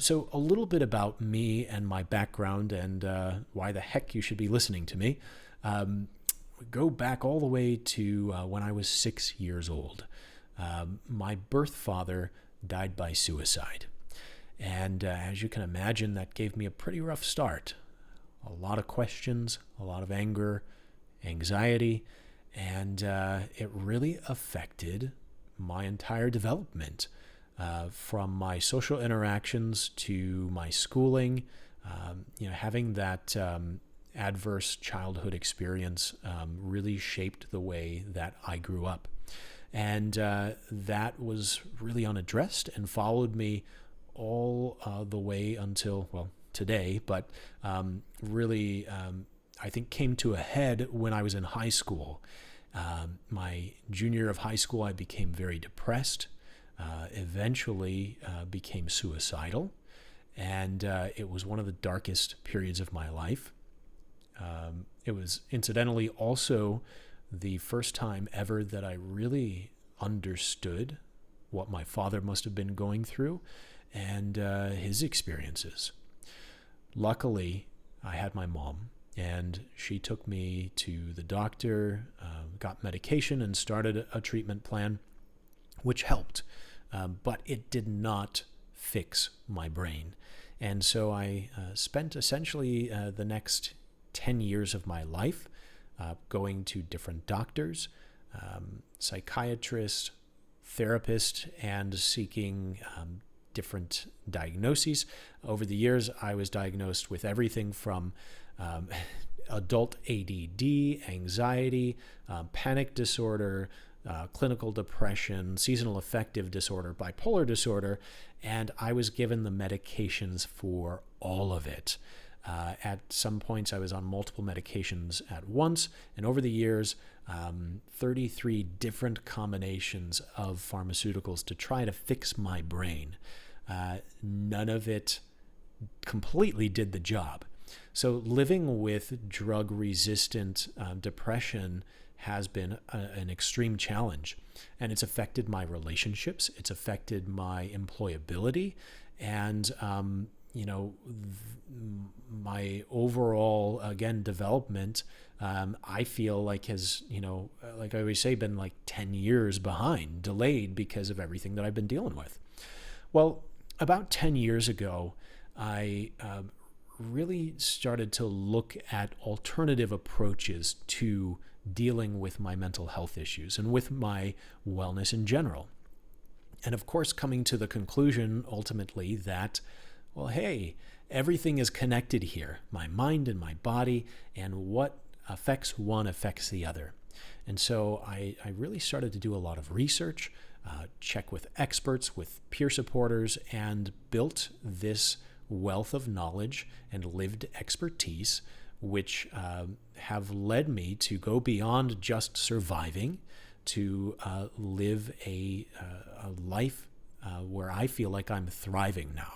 So, a little bit about me and my background and why the heck you should be listening to me. Um, we go back all the way to when I was 6 years old. My birth father died by suicide. And as you can imagine, that gave me a pretty rough start. A lot of questions, a lot of anger, anxiety, and it really affected my entire development, from my social interactions to my schooling. Having that adverse childhood experience really shaped the way that I grew up. And that was really unaddressed and followed me all the way until, well, today, but really, I think, came to a head when I was in high school. My junior year of high school, I became very depressed, eventually became suicidal, and it was one of the darkest periods of my life. It was incidentally also the first time ever that I really understood what my father must have been going through and his experiences. Luckily, I had my mom, and she took me to the doctor, got medication, and started a treatment plan, which helped. But it did not fix my brain. And so I spent essentially the next 10 years of my life going to different doctors, psychiatrists, therapists, and seeking different diagnoses. Over the years, I was diagnosed with everything from adult ADD, anxiety, panic disorder, clinical depression, seasonal affective disorder, bipolar disorder, and I was given the medications for all of it. At some points, I was on multiple medications at once, and over the years, 33 different combinations of pharmaceuticals to try to fix my brain. None of it completely did the job. So living with drug-resistant depression has been an extreme challenge, and it's affected my relationships. It's affected my employability, and my overall, again, development. I feel like has, like I always say, been like 10 years behind, delayed because of everything that I've been dealing with. Well, about 10 years ago, I really started to look at alternative approaches to dealing with my mental health issues and with my wellness in general. And of course, coming to the conclusion ultimately that, well, hey, everything is connected here, my mind and my body, and what affects one affects the other. And so I really started to do a lot of research, check with experts, with peer supporters, and built this wealth of knowledge and lived expertise, which have led me to go beyond just surviving, to live a life where I feel like I'm thriving now.